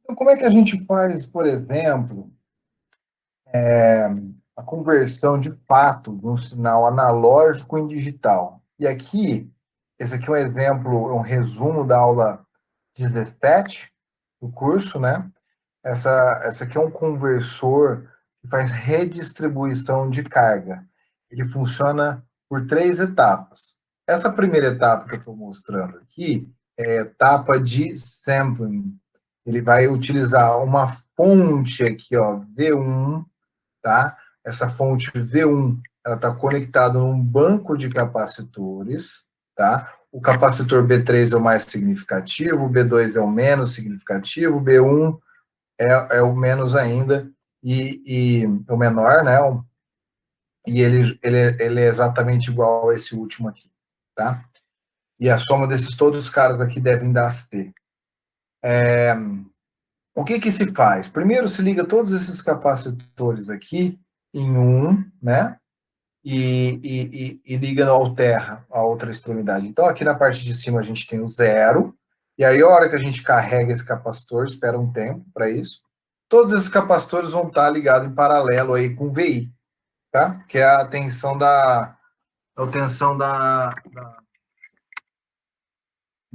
Então, como é que a gente faz, por exemplo, a conversão de fato de um sinal analógico em digital? E aqui, esse aqui é um exemplo, é um resumo da aula 17 do curso, né? Essa aqui é um conversor que faz redistribuição de carga. Ele funciona por três etapas. Essa primeira etapa que eu estou mostrando aqui é a etapa de sampling. Ele vai utilizar uma fonte aqui, ó, V1, tá? Essa fonte V1, ela está conectada num banco de capacitores, tá? O capacitor B3 é o mais significativo, o B2 é o menos significativo, o B1 é o menos ainda, e o menor, né? E ele é exatamente igual a esse último aqui, tá? E a soma desses todos os caras aqui devem dar C. O que que se faz? Primeiro se liga todos esses capacitores aqui em um, né? E liga no alterra a outra extremidade. Então, aqui na parte de cima a gente tem o zero, e aí a hora que a gente carrega esse capacitor, espera um tempo para isso, todos esses capacitores vão estar ligados em paralelo aí com o VI, tá? Que é a tensão da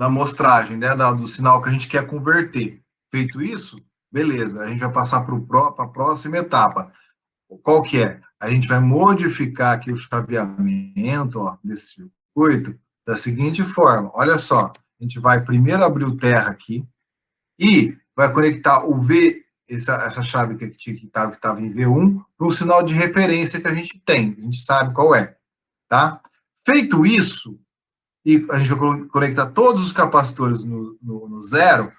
amostragem, né? Do sinal que a gente quer converter. Feito isso, beleza, a gente vai passar para a próxima etapa. Qual que é? A gente vai modificar aqui o chaveamento, ó, desse circuito da seguinte forma. Olha só, a gente vai primeiro abrir o terra aqui e vai conectar o V, essa chave que estava em V1, para o sinal de referência que a gente tem. A gente sabe qual é, tá? Feito isso, e a gente vai conectar todos os capacitores no zero,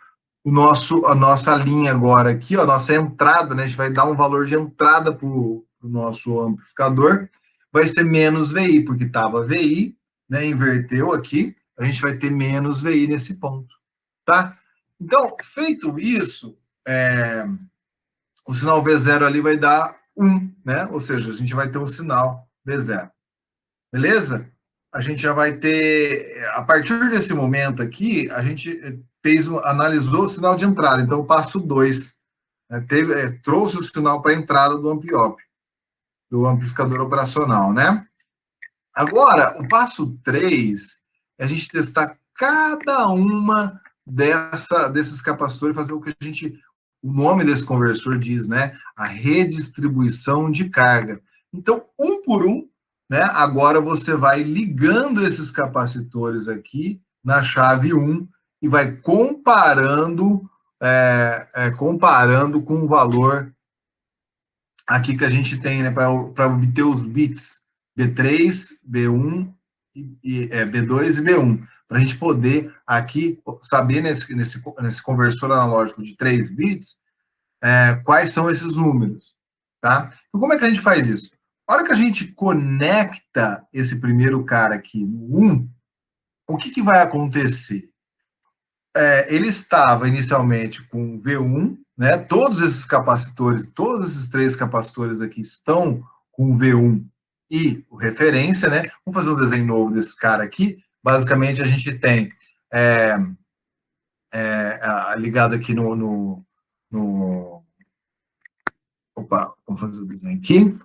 a nossa linha agora aqui, ó, a nossa entrada, né, a gente vai dar um valor de entrada para o nosso amplificador, vai ser menos VI, porque estava VI, né, inverteu aqui, a gente vai ter menos VI nesse ponto, tá? Então, feito isso, o sinal V0 ali vai dar 1, né? Ou seja, a gente vai ter um sinal V0. Beleza? A gente já vai ter, a partir desse momento aqui, a gente analisou o sinal de entrada. Então, o passo 2, né, trouxe o sinal para a entrada do ampliop, do amplificador operacional, né? Agora, o passo 3 é a gente testar cada uma desses capacitores, fazer o que o nome desse conversor diz, né? A redistribuição de carga. Então, um por um, né? Agora você vai ligando esses capacitores aqui na chave 1 e vai comparando com o valor aqui que a gente tem, né? Para obter os bits B3, B1, B2 e B1. Para a gente poder aqui saber nesse conversor analógico de 3 bits quais são esses números, tá? Então, como é que a gente faz isso? A hora que a gente conecta esse primeiro cara aqui no 1, o que vai acontecer? Ele estava inicialmente com V1, né? Todos esses capacitores, todos esses três capacitores aqui estão com V1 e o referência, né? Vamos fazer um desenho novo desse cara aqui. Basicamente, a gente tem ligado aqui Opa, vamos fazer o desenho aqui.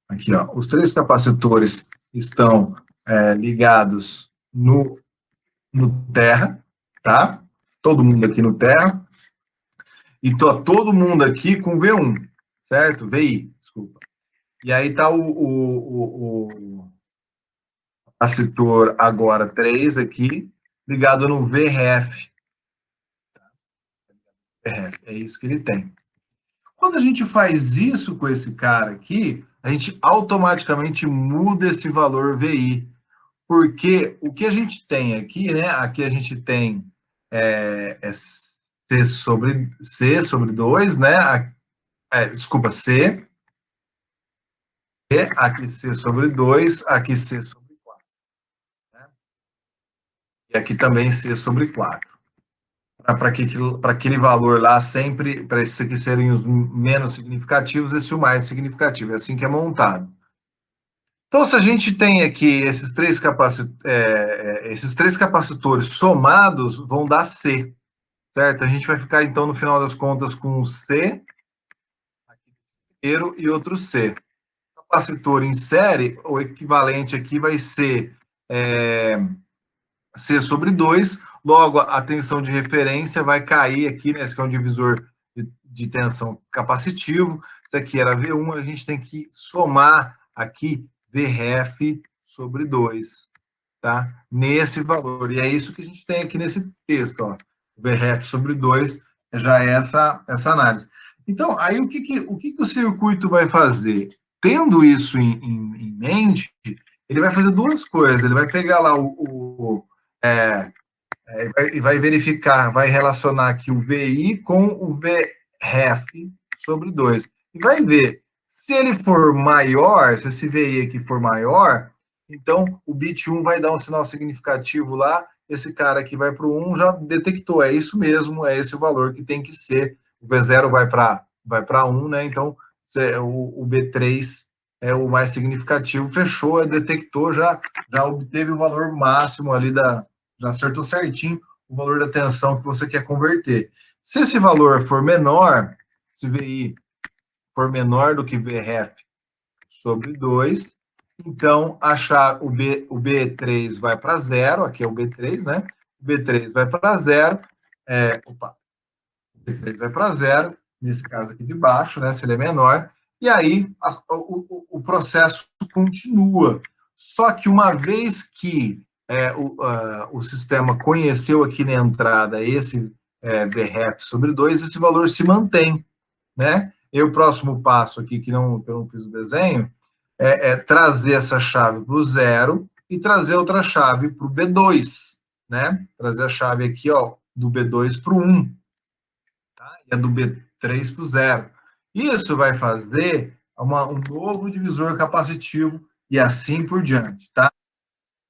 Aqui, ó, os três capacitores estão ligados no terra, tá? Todo mundo aqui no terra. E todo mundo aqui com V1, certo? VI, desculpa. E aí tá o capacitor agora 3 aqui, ligado no VRF. É isso que ele tem. Quando a gente faz isso com esse cara aqui, a gente automaticamente muda esse valor VI. Porque o que a gente tem aqui, né? Aqui a gente tem C sobre 2, né? Desculpa, C. Aqui C sobre 2, aqui C sobre 4. Né? E aqui também C sobre 4. Para aquele valor lá, sempre, para esses aqui serem os menos significativos, esse o mais significativo. É assim que é montado. Então, se a gente tem aqui esses três capacitores somados, vão dar C. certo? A gente vai ficar, então, no final das contas, com um C e outro C. Capacitor em série, o equivalente aqui vai ser C sobre 2, logo a tensão de referência vai cair aqui, né? Esse aqui é um divisor de tensão capacitivo, isso aqui era V1, a gente tem que somar aqui Vref sobre 2, tá? Nesse valor, e é isso que a gente tem aqui nesse texto, ó. Vref sobre 2 já é essa análise. Então, aí o que o circuito vai fazer? Tendo isso em mente, ele vai fazer duas coisas. Ele vai pegar lá é, vai verificar, vai relacionar aqui o VI com o VREF sobre 2. E vai ver, se ele for maior, se esse VI aqui for maior, então o bit 1 vai dar um sinal significativo lá, esse cara aqui vai para o 1, já detectou, é isso mesmo, é esse o valor que tem que ser. O V0 vai para 1, né? Então o B3 é o mais significativo, fechou, detectou, já obteve o valor máximo ali já acertou certinho o valor da tensão que você quer converter. Se esse valor for menor, se VI for menor do que VREF sobre 2, então achar o B3 vai para zero, aqui é o B3, né? O B3 vai para zero, o B3 vai para zero, nesse caso aqui de baixo, né? Se ele é menor, e aí o processo continua. Só que uma vez que o sistema conheceu aqui na entrada esse VREF sobre 2, esse valor se mantém, né? E o próximo passo aqui, que eu não fiz o desenho, é trazer essa chave para o zero e trazer outra chave para o B2, né? Trazer a chave aqui, ó, do B2 para o 1, tá? E a do B3 para o zero. Isso vai fazer um novo divisor capacitivo e assim por diante, tá?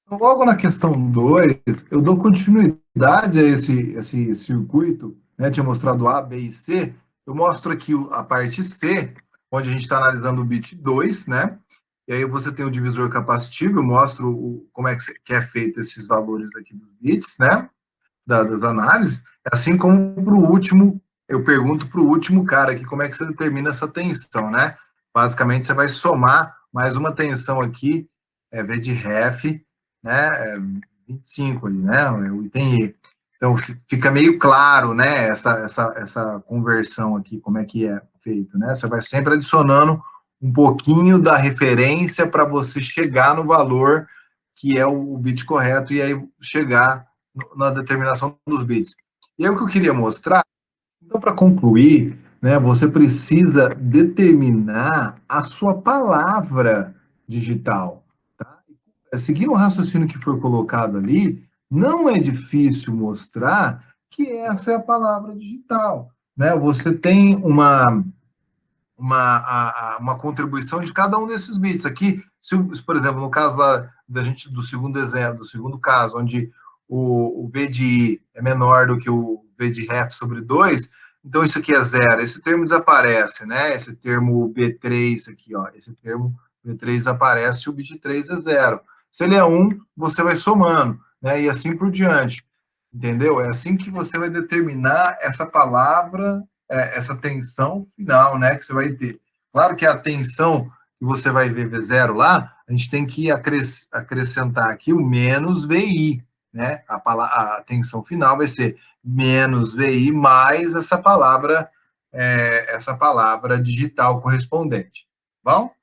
Logo na questão 2, eu dou continuidade a esse circuito, né? Tinha mostrado A, B e C. Eu mostro aqui a parte C, onde a gente está analisando o bit 2, né? E aí você tem o divisor capacitivo, eu mostro como é que é feito esses valores aqui dos bits, né? Das análises. Assim como para o último, eu pergunto para o último cara aqui como é que você determina essa tensão, né? Basicamente, você vai somar mais uma tensão aqui, V de ref, né? 25 ali, né? O item E. Então, fica meio claro, né? Essa conversão aqui, como é que é feito, né? Você vai sempre adicionando um pouquinho da referência para você chegar no valor que é o bit correto e aí chegar na determinação dos bits. E aí o que eu queria mostrar, então, para concluir, né, você precisa determinar a sua palavra digital. Tá? Seguindo o raciocínio que foi colocado ali, não é difícil mostrar que essa é a palavra digital. Né? Você tem uma contribuição de cada um desses bits. Aqui, se, por exemplo, no caso lá da gente do segundo exemplo, do segundo caso, onde o B de I é menor do que o B de ref sobre 2, então isso aqui é zero. Esse termo desaparece, né? Esse termo B3 aqui, ó, esse termo B3 aparece e o bit 3 é zero. Se ele é 1, você vai somando, né? E assim por diante. Entendeu? É assim que você vai determinar essa palavra, essa tensão final, né, que você vai ter. Claro que a tensão que você vai ver V0 lá, a gente tem que acrescentar aqui o menos VI, né? A tensão final vai ser menos VI mais essa palavra digital correspondente. Bom?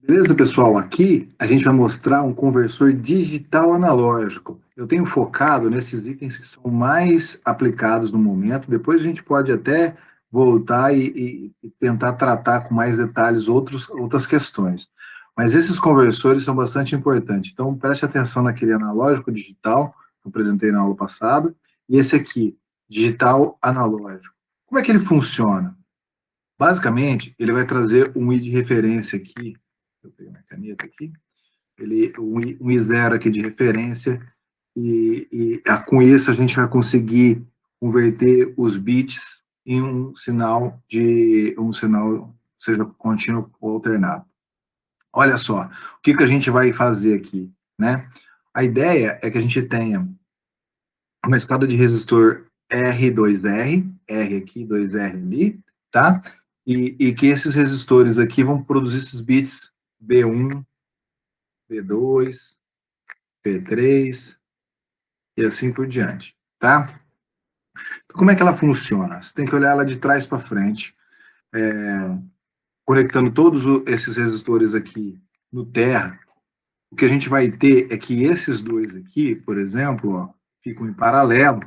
Beleza, pessoal? Aqui a gente vai mostrar um conversor digital analógico. Eu tenho focado nesses itens que são mais aplicados no momento. Depois a gente pode até voltar e tentar tratar com mais detalhes outras questões. Mas esses conversores são bastante importantes. Então preste atenção naquele analógico digital que eu apresentei na aula passada e esse aqui, digital analógico. Como é que ele funciona? Basicamente, ele vai trazer um I de referência aqui eu peguei minha caneta aqui, um I0 aqui de referência, com isso a gente vai conseguir converter os bits em um sinal, seja contínuo ou alternado. Olha só, o que a gente vai fazer aqui, né? A ideia é que a gente tenha uma escada de resistor R2R, R aqui, 2R ali, tá? E que esses resistores aqui vão produzir esses bits B1, B2, B3 e assim por diante, tá? Então, como é que ela funciona? Você tem que olhar ela de trás para frente, conectando todos esses resistores aqui no terra. O que a gente vai ter é que esses dois aqui, por exemplo, ó, ficam em paralelo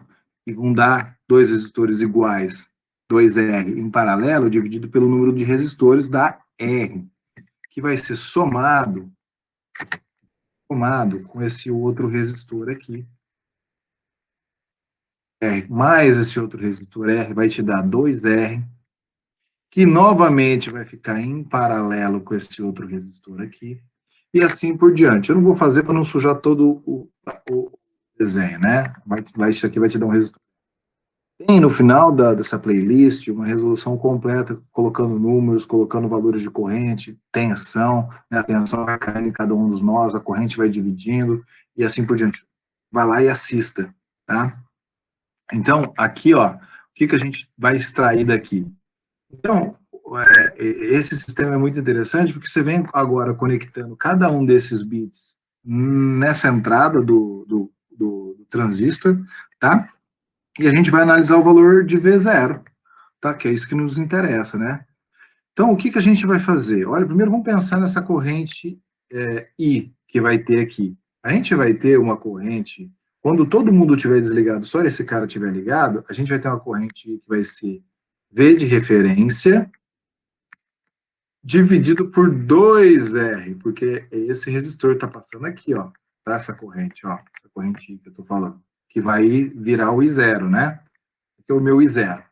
e vão dar dois resistores iguais, 2R em paralelo, dividido pelo número de resistores da R, que vai ser somado com esse outro resistor aqui. R mais esse outro resistor R vai te dar 2R, que novamente vai ficar em paralelo com esse outro resistor aqui, e assim por diante. Eu não vou fazer para não sujar todo o desenho, né? Isso aqui vai te dar um resultado. Tem no final dessa playlist uma resolução completa, colocando números, colocando valores de corrente, tensão, né? A tensão vai caindo em cada um dos nós, a corrente vai dividindo, e assim por diante. Vai lá e assista, tá? Então, aqui, ó, o que a gente vai extrair daqui? Então, esse sistema é muito interessante, porque você vem agora conectando cada um desses bits nessa entrada do transistor, tá? E a gente vai analisar o valor de V0, tá? Que é isso que nos interessa, né? Então, o que a gente vai fazer? Olha, primeiro vamos pensar nessa corrente I que vai ter aqui. A gente vai ter uma corrente, quando todo mundo estiver desligado, só esse cara estiver ligado, a gente vai ter uma corrente que vai ser V de referência, dividido por 2R, porque esse resistor está passando aqui, ó, tá? Essa corrente, ó, essa corrente que eu estou falando, que vai virar o I0, né? Aqui é o meu I0.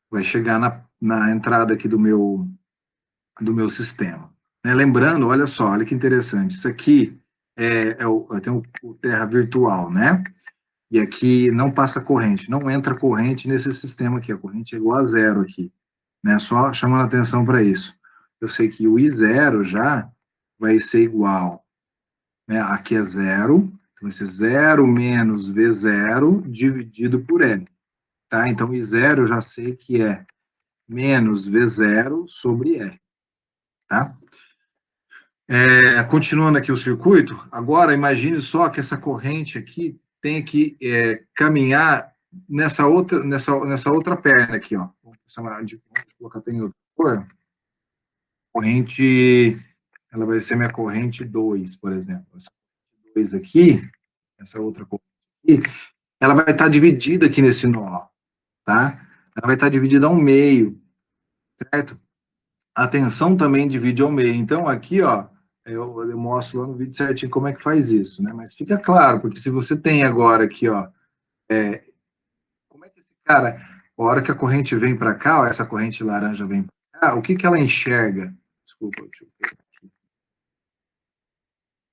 Vai chegar na entrada aqui do meu sistema. Né? Lembrando, olha só, olha que interessante, isso aqui tem o terra virtual, né? E aqui não passa corrente, não entra corrente nesse sistema aqui, a corrente é igual a zero aqui, né? Só chamando a atenção para isso. Eu sei que o I0 já vai ser igual, né? Aqui é zero, então vai ser 0 menos V0 dividido por L, tá? Então, I0 eu já sei que é menos V0 sobre R, tá? Continuando aqui o circuito, agora imagine só que essa corrente aqui tem que caminhar nessa outra perna aqui, ó. Vamos colocar em outra cor. Corrente, ela vai ser minha corrente 2, por exemplo. Essa 2 aqui, essa outra corrente aqui, ela vai estar dividida aqui nesse nó, tá? Ela vai estar dividida ao meio, certo? A tensão também divide ao meio. Então, aqui, ó, eu mostro lá no vídeo certinho como é que faz isso, né? Mas fica claro, porque se você tem agora aqui, ó, como é que esse cara, a hora que a corrente vem para cá, ó, essa corrente laranja vem para cá, o que ela enxerga? Desculpa, deixa eu ver aqui.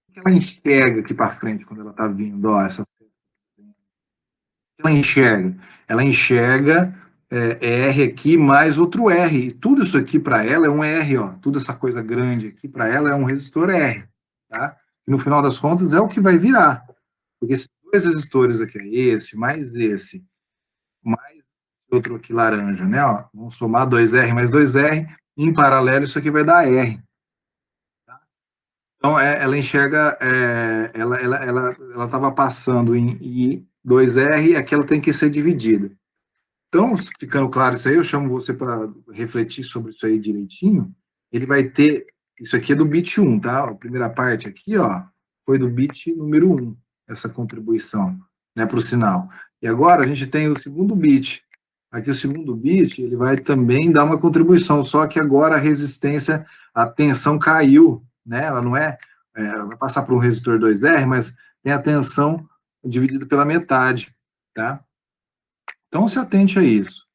O que ela enxerga aqui para frente quando ela está vindo? Ó, ela enxerga? Ela enxerga R aqui mais outro R. E tudo isso aqui para ela é um R, ó. Tudo essa coisa grande aqui para ela é um resistor R, tá? E no final das contas é o que vai virar. Porque esses dois resistores aqui, esse, mais outro aqui laranja, né? Ó, vamos somar 2R mais 2R, em paralelo isso aqui vai dar R. Tá? Então, ela enxerga, ela estava passando em I2R, e aqui ela tem que ser dividida. Então, ficando claro isso aí, eu chamo você para refletir sobre isso aí direitinho. Ele vai ter, isso aqui é do bit 1, tá? A primeira parte aqui, ó, foi do bit número 1, essa contribuição, né, para o sinal. E agora a gente tem o segundo bit. Aqui o segundo bit, ele vai também dar uma contribuição, só que agora a resistência, a tensão caiu, né? Ela não vai passar por um resistor 2R, mas tem a tensão dividida pela metade, tá? Então, se atente a isso.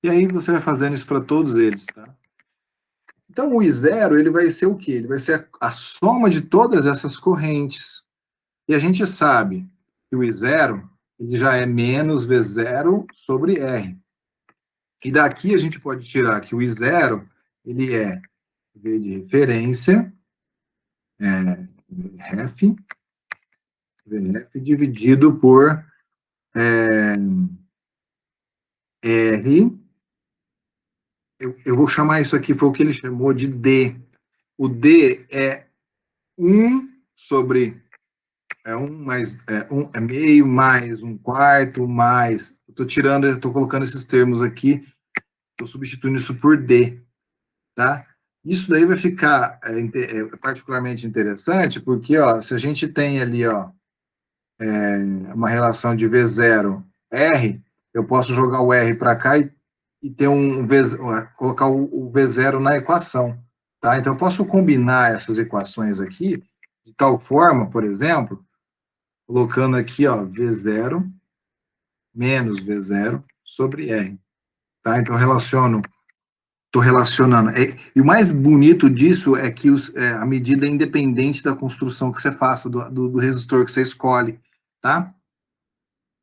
E aí você vai fazendo isso para todos eles, tá? Então, o I0, ele vai ser o quê? Ele vai ser a soma de todas essas correntes. E a gente sabe que o I0, ele já é menos V0 sobre R. E daqui a gente pode tirar que o I0, ele é V de referência, VF dividido por R. Eu vou chamar isso aqui, foi o que ele chamou de D. O D é 1 sobre... é meio mais 1/4 mais... Estou colocando esses termos aqui, estou substituindo isso por D, tá? Isso daí vai ficar particularmente interessante, porque, ó, se a gente tem ali, ó, uma relação de V0, R, eu posso jogar o R para cá e ter colocar o V0 na equação, tá? Então, eu posso combinar essas equações aqui de tal forma, por exemplo, colocando aqui, ó, V0 menos V0 sobre R, tá? Então, estou relacionando. E o mais bonito disso é que a medida é independente da construção que você faça, do resistor que você escolhe, tá?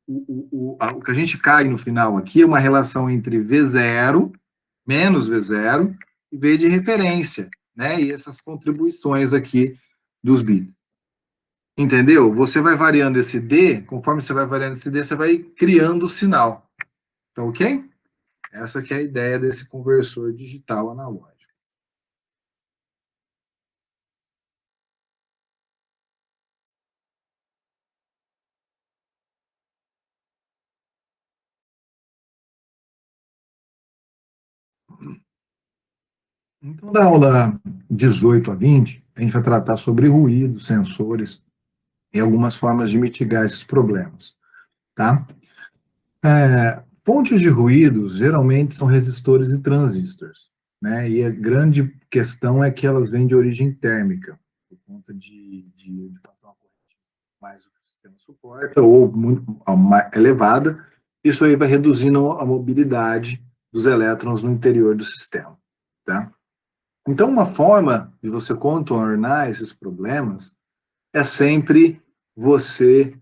O que a gente cai no final aqui é uma relação entre V0 menos V0 e V de referência, né? E essas contribuições aqui dos bits. Entendeu? Você vai variando esse D, conforme você vai variando esse D, você vai criando o sinal. Tá ok? Essa que é a ideia desse conversor digital analógico. Então, da aula 18 a 20, a gente vai tratar sobre ruído, sensores e algumas formas de mitigar esses problemas, tá? Fontes de ruídos geralmente são resistores e transistores, né? E a grande questão é que elas vêm de origem térmica, por conta de passar uma corrente mais do que o sistema suporta ou muito elevada. Isso aí vai reduzindo a mobilidade dos elétrons no interior do sistema, tá? Então, uma forma de você contornar esses problemas é sempre você,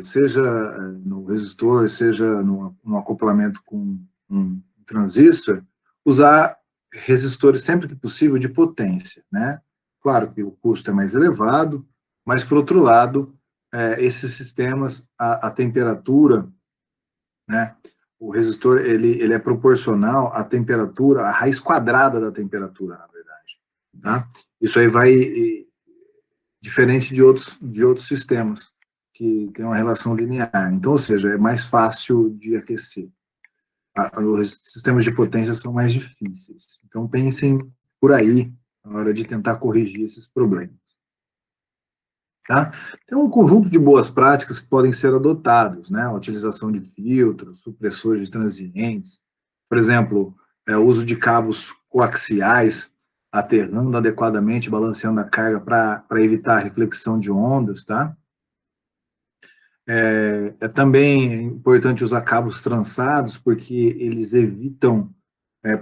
seja no resistor, seja no acoplamento com um transistor, usar resistores sempre que possível de potência, né? Claro que o custo é mais elevado, mas, por outro lado, esses sistemas, a temperatura, né? O resistor, ele é proporcional à temperatura, à raiz quadrada da temperatura, na verdade, tá? Isso aí vai diferente de outros sistemas que tem uma relação linear. Então, ou seja, é mais fácil de aquecer. Os sistemas de potência são mais difíceis. Então, pensem por aí na hora de tentar corrigir esses problemas. Tá? Tem um conjunto de boas práticas que podem ser adotados, né? A utilização de filtros, supressores de transientes, por exemplo, o uso de cabos coaxiais, aterrando adequadamente, balanceando a carga para evitar a reflexão de ondas, tá? É também importante usar cabos trançados, porque eles evitam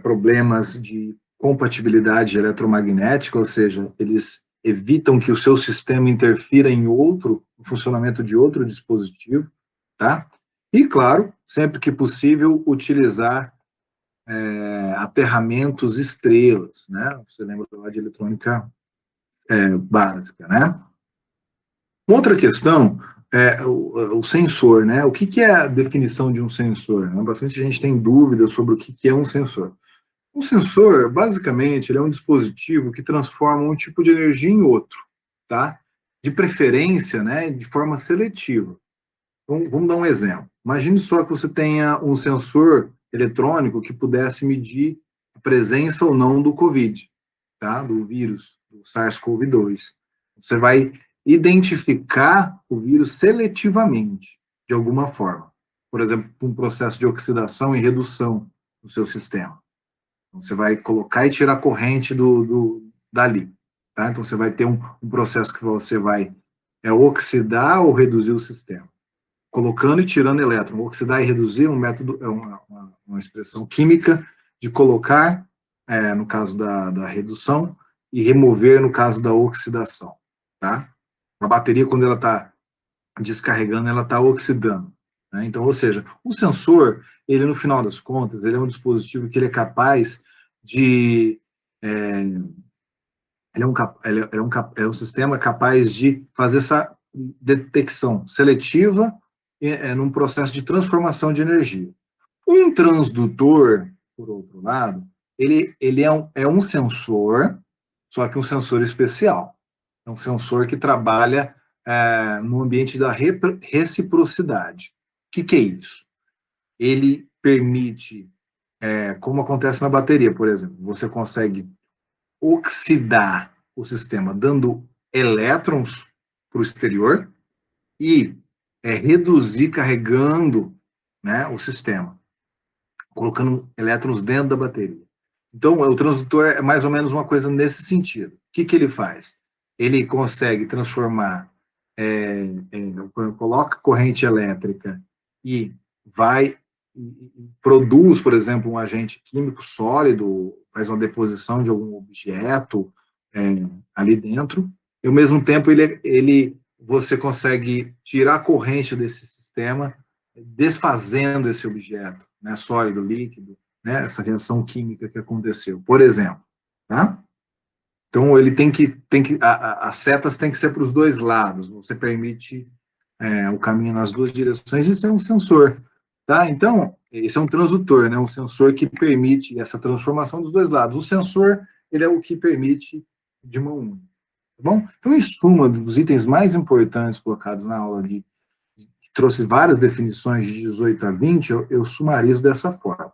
problemas de compatibilidade eletromagnética, ou seja, eles evitam que o seu sistema interfira em outro, no funcionamento de outro dispositivo, tá? E, claro, sempre que possível, utilizar aterramentos estrelas, né? Você lembra lá de eletrônica básica, né? Outra questão é o sensor, né? O que é a definição de um sensor? Bastante gente tem dúvidas sobre o que é um sensor. Um sensor, basicamente, ele é um dispositivo que transforma um tipo de energia em outro, tá? De preferência, né, de forma seletiva. Então, vamos dar um exemplo. Imagine só que você tenha um sensor eletrônico que pudesse medir a presença ou não do COVID, tá? Do vírus, do SARS-CoV-2. Você vai identificar o vírus seletivamente, de alguma forma. Por exemplo, um processo de oxidação e redução no seu sistema. Então, você vai colocar e tirar a corrente dali. Tá? Então, você vai ter um processo que você vai oxidar ou reduzir o sistema. Colocando e tirando elétron. Oxidar e reduzir é um método, uma expressão química de colocar no caso da redução, e remover no caso da oxidação, tá? A bateria, quando ela está descarregando, ela está oxidando, né? Então, ou seja, o sensor, ele, no final das contas, ele é um dispositivo que ele é capaz de... ele é um sistema capaz de fazer essa detecção seletiva num processo de transformação de energia. Um transdutor, por outro lado, ele é um sensor, só que um sensor especial. É um sensor que trabalha no ambiente da reciprocidade. O que é isso? Ele permite, como acontece na bateria, por exemplo, você consegue oxidar o sistema dando elétrons para o exterior e reduzir carregando, né, o sistema, colocando elétrons dentro da bateria. Então, o transdutor é mais ou menos uma coisa nesse sentido. O que ele faz? Ele consegue transformar, coloca corrente elétrica e produz, por exemplo, um agente químico sólido, faz uma deposição de algum objeto ali dentro, e ao mesmo tempo você consegue tirar a corrente desse sistema, desfazendo esse objeto, né, sólido, líquido, né, essa reação química que aconteceu, por exemplo, tá? Então ele as setas têm que ser para os dois lados. Você permite o caminho nas duas direções. Isso é um sensor, tá? Então esse é um transdutor, né? Um sensor que permite essa transformação dos dois lados. O sensor ele é o que permite de mão única, tá bom? Então, em suma, dos itens mais importantes colocados na aula que trouxe várias definições de 18 a 20, eu sumarizo dessa forma.